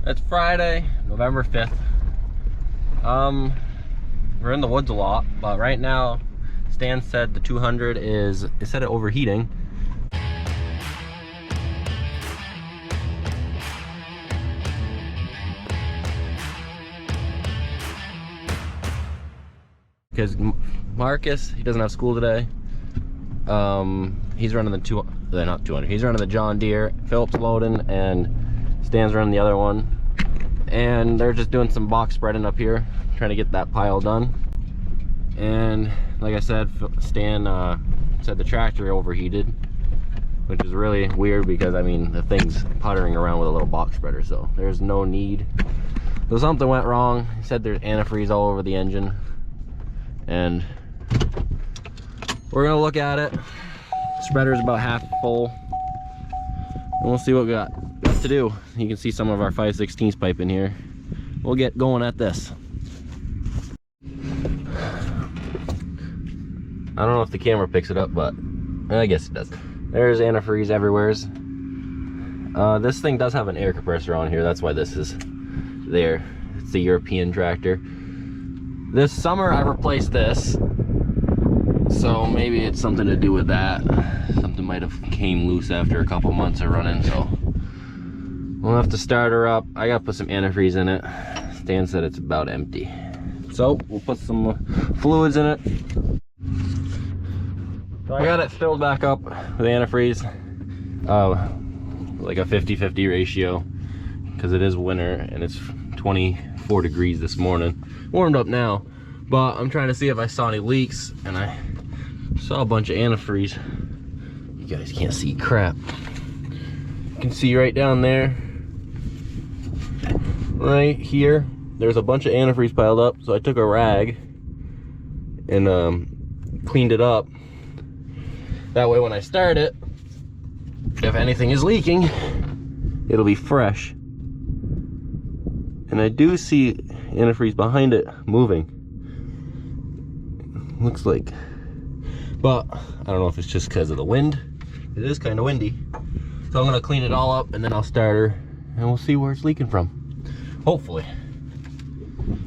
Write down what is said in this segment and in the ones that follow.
It's Friday, November 5th. We're in the woods a lot, but right now, Stan said the 200 is, instead of overheating, because Marcus, he doesn't have school today. He's running the not 200, he's running the John Deere, Philip's loading, and Stan's running the other one. And they're just doing some box spreading up here, trying to get that pile done. And like I said, Stan said the tractor overheated, which is really weird because I mean the thing's puttering around with a little box spreader, so there's no need. So something went wrong. He said there's antifreeze all over the engine, and we're gonna look at it. Spreader's about half full, and we'll see what we got to do. You can see some of our 5/16 pipe in here. We'll get going at this. I don't know if the camera picks it up, but I guess it does. There's antifreeze everywhere. This thing does have an air compressor on here. That's why this is there. It's a European tractor. This summer I replaced this, so maybe it's something to do with that. Something might have came loose after a couple months of running, so we'll have to start her up. I gotta put some antifreeze in it. Stan said it's about empty, so we'll put some fluids in it. So I got it filled back up with antifreeze, like a 50-50 ratio, because it is winter and it's 24 degrees this morning. Warmed up now, but I'm trying to see if I saw any leaks, and I saw a bunch of antifreeze. You guys can't see crap. You can see right down there, right here, there's a bunch of antifreeze piled up. So I took a rag and cleaned it up. That way when I start it, if anything is leaking, it'll be fresh. And I do see antifreeze behind it moving. Looks like, but I don't know if it's just because of the wind. It is kind of windy. So I'm gonna clean it all up and then I'll start her and we'll see where it's leaking from. Hopefully.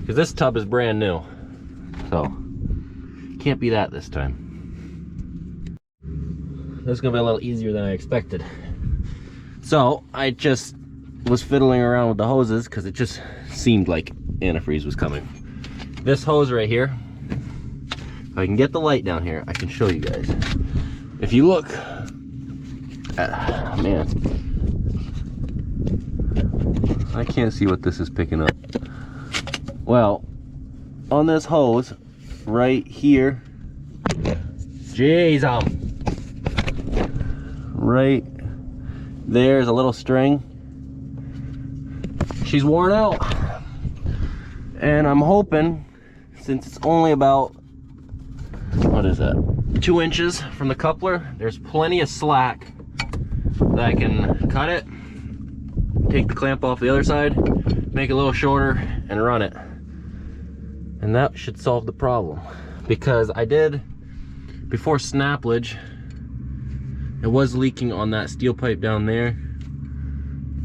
Because this tub is brand new. So can't be that this time. This is gonna be a little easier than I expected. So I just was fiddling around with the hoses because it just seemed like antifreeze was coming. This hose right here, if I can get the light down here, I can show you guys. If you look at, man, I can't see what this is picking up. Well, on this hose right here, jeez, right there's a little string. She's worn out, and I'm hoping, since it's only about, what is that, 2 inches from the coupler, there's plenty of slack that I can cut it, take the clamp off the other side, make it a little shorter, and run it. And that should solve the problem, because I did, before snappage, it was leaking on that steel pipe down there.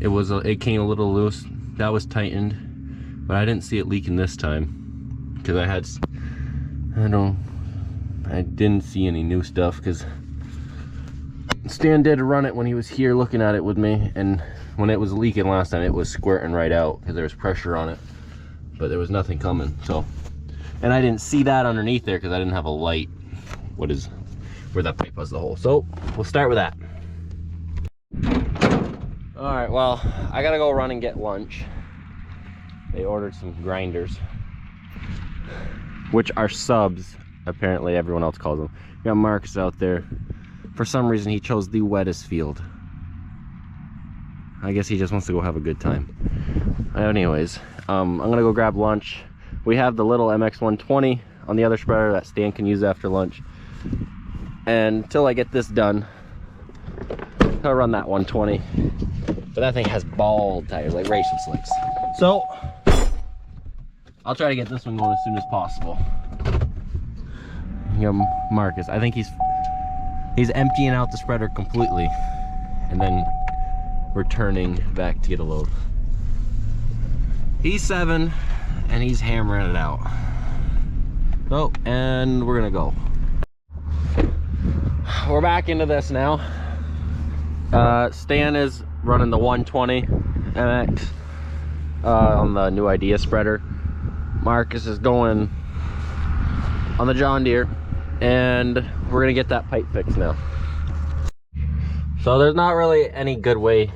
It came a little loose. That was tightened, but I didn't see it leaking this time because I didn't see any new stuff, because Stan did run it when he was here looking at it with me, and when it was leaking last time, it was squirting right out because there was pressure on it, but there was nothing coming. So, and I didn't see that underneath there because I didn't have a light. Where that pipe was the hole. So we'll start with that. All right, well, I gotta go run and get lunch. They ordered some grinders, which are subs, apparently everyone else calls them. We got Marcus out there. For some reason, he chose the wettest field. I guess he just wants to go have a good time. Anyways, I'm gonna go grab lunch. We have the little Mx200 on the other spreader that Stan can use after lunch. And until I get this done, I'll run that 120. But that thing has ball tires, like racing slicks. So I'll try to get this one going as soon as possible. You know, Marcus, I think he's emptying out the spreader completely and then returning back to get a load. He's 7 and he's hammering it out. Oh, and we're gonna go. We're back into this now. Stan is running the 120 MX on the new idea spreader. Marcus is going on the John Deere, and we're gonna get that pipe fixed now. So there's not really any good way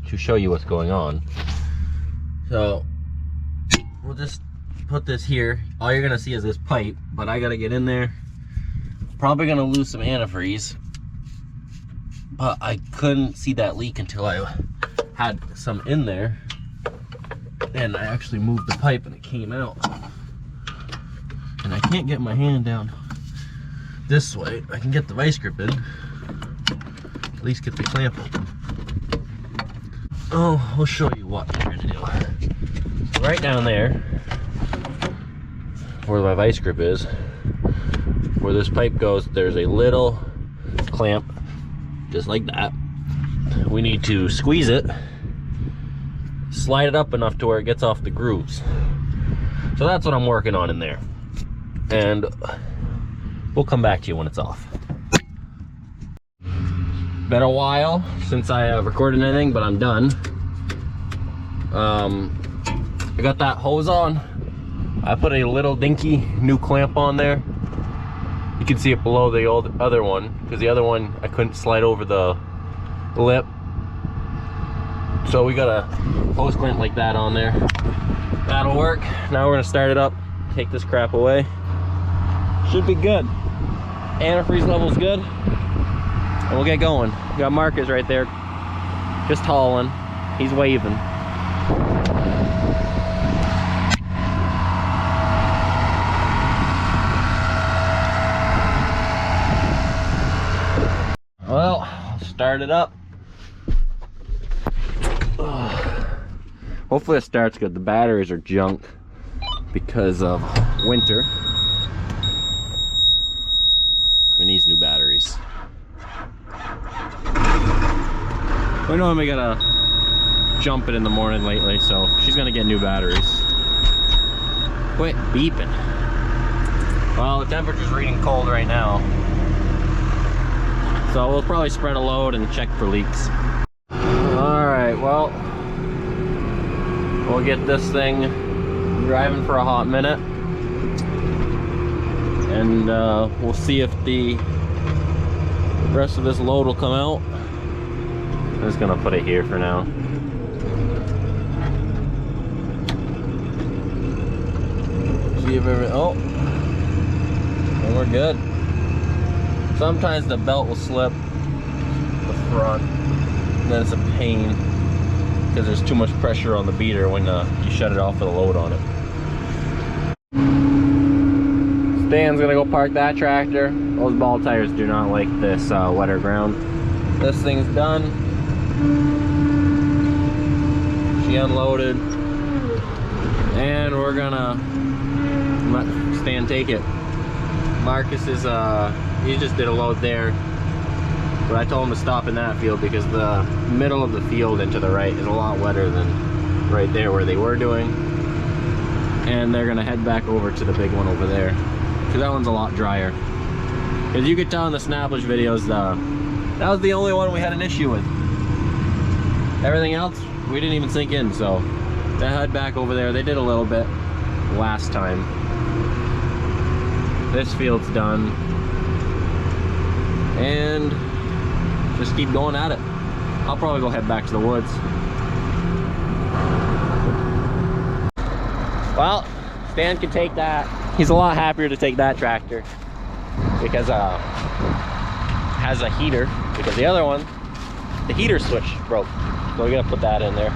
to show you what's going on. So we'll just put this here. All you're gonna see is this pipe, but I gotta get in there. Probably gonna lose some antifreeze, but I couldn't see that leak until I had some in there. And I actually moved the pipe and it came out. And I can't get my hand down this way. I can get the vice grip in. At least get the clamp open. Oh, I'll show you what I'm trying to do. Right down there, where my vice grip is, where this pipe goes, there's a little clamp, just like that. We need to squeeze it, slide it up enough to where it gets off the grooves. So that's what I'm working on in there. And we'll come back to you when it's off. Been a while since I have recorded anything, but I'm done. I got that hose on. I put a little dinky new clamp on there. You can see it below the old other one, because the other one I couldn't slide over the lip. So we got a hose clamp like that on there. That'll work. Now we're gonna start it up, take this crap away. Should be good. Antifreeze level's good. And we'll get going. We got Marcus right there, just hauling. He's waving. Well, start it up. Hopefully it starts good. The batteries are junk because of winter. We need new batteries. We normally gotta jump it in the morning lately, so she's gonna get new batteries. Quit beeping. Well, the temperature's reading cold right now, so we'll probably spread a load and check for leaks. Alright, well, we'll get this thing driving for a hot minute, and we'll see if the rest of this load will come out. I'm just gonna put it here for now. See if everything, oh, and we're good. Sometimes the belt will slip the front, and then it's a pain because there's too much pressure on the beater when you shut it off with a load on it. Stan's gonna go park that tractor. Those ball tires do not like this wetter ground. This thing's done. She unloaded, and we're gonna let Stan take it. Marcus is he just did a load there, but I told him to stop in that field because the middle of the field and to the right is a lot wetter than right there where they were doing, and they're gonna head back over to the big one over there because that one's a lot drier. As you could tell in the snappage videos, that was the only one we had an issue with. Everything else we didn't even sink in, so they head back over there. They did a little bit last time. This field's done, and just keep going at it. I'll probably go head back to the woods. Well, Stan can take that. He's a lot happier to take that tractor because it has a heater, because the other one, the heater switch broke. So we gotta put that in there.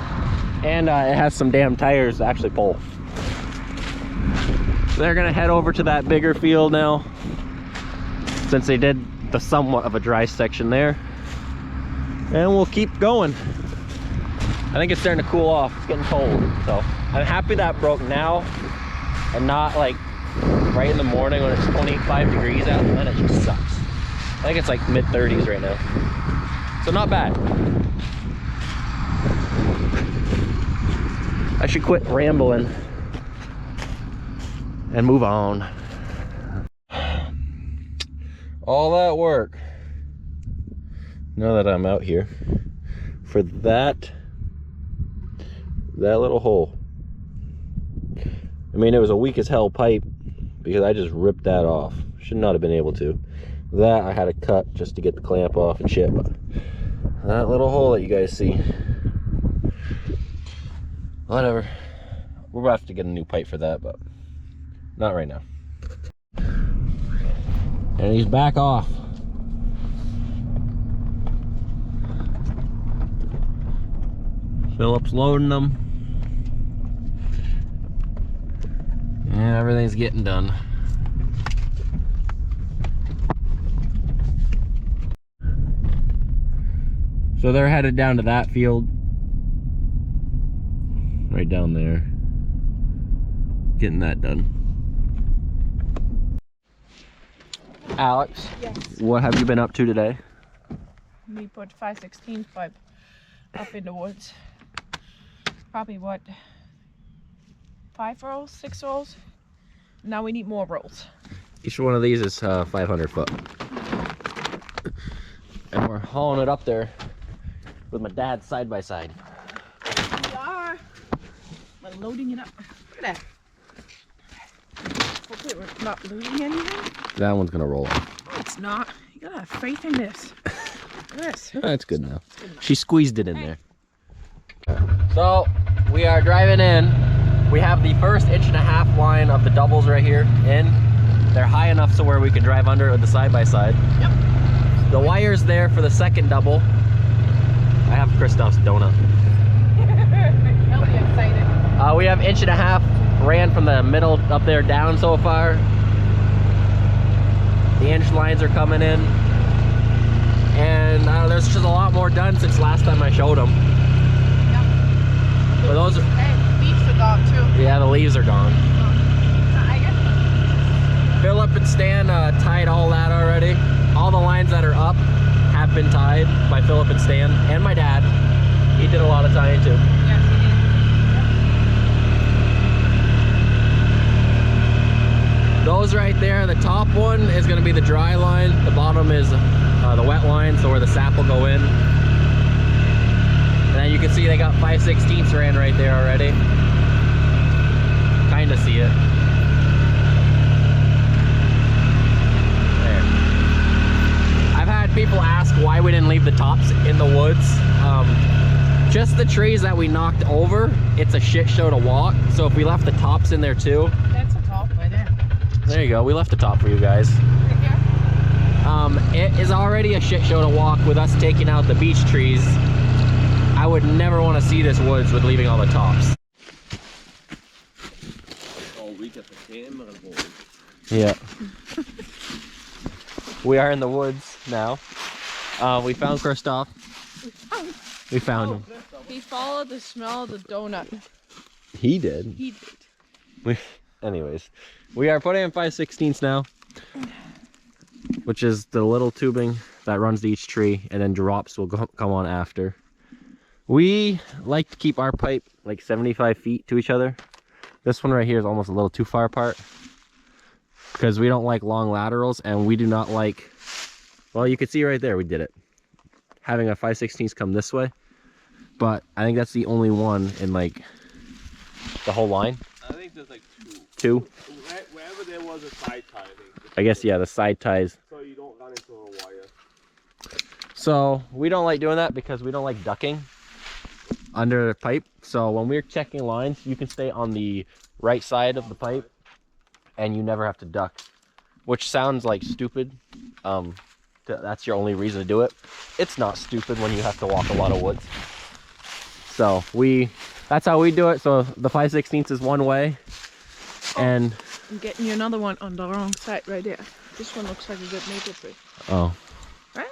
And it has some damn tires to actually pull. So they're gonna head over to that bigger field now, since they did the somewhat of a dry section there. And we'll keep going. I think it's starting to cool off. It's getting cold. So I'm happy that broke now and not like right in the morning when it's 25 degrees out, and then it just sucks. I think it's like mid-30s right now. So not bad. I should quit rambling and move on. All that work, now that I'm out here, for that little hole. I mean, it was a weak as hell pipe because I just ripped that off. Should not have been able to. That I had to cut just to get the clamp off and shit. But that little hole that you guys see, whatever. We're about to have to get a new pipe for that, but not right now. And he's back off. Philip's loading them. And everything's getting done. So they're headed down to that field. Right down there. Getting that done. Alex, yes. What have you been up to today? We put 5/16 pipe up in the woods. Probably what, 5 rolls, 6 rolls? Now we need more rolls. Each one of these is 500 foot. And we're hauling it up there with my dad side by side. We are. We're loading it up. Look at that. Hopefully we're not losing anything. That one's gonna roll off. No, it's not. You gotta have faith in this. Yes. That's good now. She squeezed it in there. So we are driving in. We have the first 1.5 line of the doubles right here in. They're high enough so where we can drive under with the side by side. Yep. The wire's there for the second double. I have Christoph's donut. He'll be excited. We have 1.5 ran from the middle up there down so far. The inch lines are coming in. And there's just a lot more done since last time I showed them. Yep. For those, hey, leaves are gone too. yeah, the leaves are gone. I guess. Philip and Stan tied all that already. All the lines that are up have been tied by Philip and Stan and my dad. He did a lot of tying too. Yes, he did. Those right there, the top one is going to be the dry line. The bottom is the wet line, so where the sap will go in. And then you can see they got 5/16 ran right there already. Kind of see it. There. I've had people ask why we didn't leave the tops in the woods. Just the trees that we knocked over, it's a shit show to walk. So if we left the tops in there too. That's a top right there. There you go, we left the top for you guys. Right here. It is already a shit show to walk with us taking out the beech trees. I would never want to see this woods with leaving all the tops. Oh, we got the camera board. Yeah. We are in the woods now. We found Christoph. We found him. He followed the smell of the donut. He did. He did. Anyways, we are putting in 5/16 now, which is the little tubing that runs to each tree, and then drops will come on after. We like to keep our pipe like 75 feet to each other. This one right here is almost a little too far apart because we don't like long laterals, and we do not like, well, you can see right there we did it, having a 5/16 come this way, but I think that's the only one in like the whole line. I think there's like Two? wherever there was a side tie, I guess, yeah, the side ties. so you don't run into a wire. So we don't like doing that because we don't like ducking under the pipe. So when we're checking lines, you can stay on the right side of the pipe and you never have to duck, which sounds like stupid. That's your only reason to do it. It's not stupid when you have to walk a lot of woods. So that's how we do it. So the 5/16 is one way. And I'm getting you another one on the wrong side right there. This one looks like a good maple tree. oh, Right?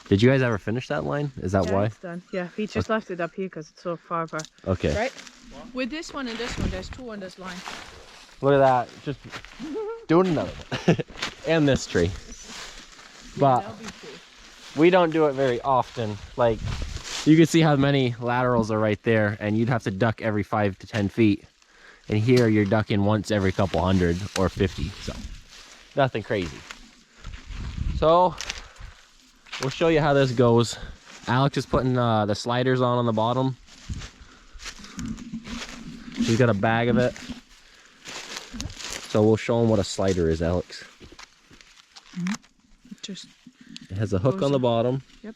did you guys ever finish that line? Is that Yeah, why? it's done. Yeah, we just left it up here because it's so far apart. Okay. Right? With this one and this one, there's 2 on this line. Look at that. Just doing another one. And this tree. But That'll be 2. we don't do it very often. Like, You can see how many laterals are right there, and you'd have to duck every 5 to 10 feet. And here you're ducking once every couple hundred or 50, so nothing crazy. So we'll show you how this goes. Alex is putting the sliders on the bottom. She's got a bag of it. So we'll show him what a slider is, Alex. Just It has a hook on the bottom. Yep.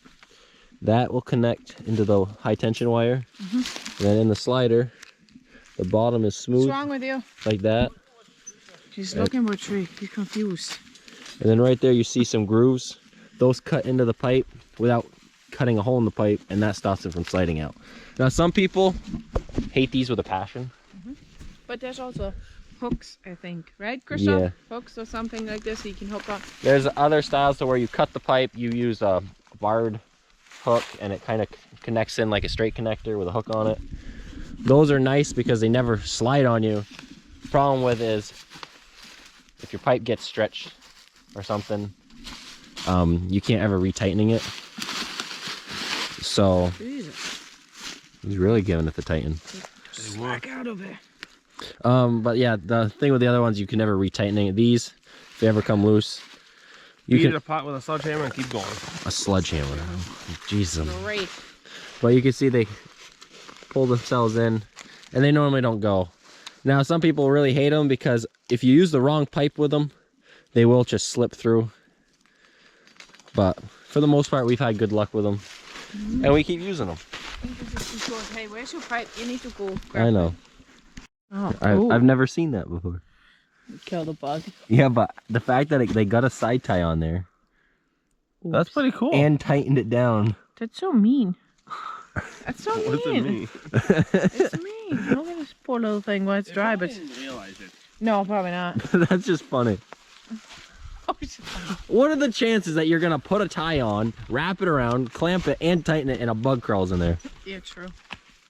That will connect into the high tension wire. And then in the slider, the bottom is smooth. What's wrong with you? Like that. He's looking for a tree. He's confused. And then right there you see some grooves. Those cut into the pipe without cutting a hole in the pipe, and that stops it from sliding out. Now some people hate these with a passion. But there's also hooks, I think, right, Christoph? Yeah. Hooks or something like this so you can hook on. There's other styles to where you cut the pipe, you use a barred hook, and it kind of connects in like a straight connector with a hook on it. Those are nice because they never slide on you. Problem with is if your pipe gets stretched or something, you can't ever retightening it. So Jesus. he's really giving it the tighten. Slack out of it. But yeah, the thing with the other ones, you can never retightening it. These, if they ever come loose, you Beat can it apart with a sledgehammer and keep going. a sledgehammer. Jesus. Great. But you can see they pull themselves in, and they normally don't go. Now some people really hate them because if you use the wrong pipe with them, they will just slip through. But for the most part, we've had good luck with them, and we keep using them. Hey, where's your pipe? You need to go. I know. Oh, I've never seen that before. Kill the bug. Yeah, but the fact that they got a side tie on there That's pretty cool. and tightened it down. That's so mean. That's so what does it mean? It's mean. Look at this poor little thing while it's dry, but didn't realize it. no, probably not. That's just funny. What are the chances that you're gonna put a tie on, wrap it around, clamp it, and tighten it, and a bug crawls in there? Yeah, true.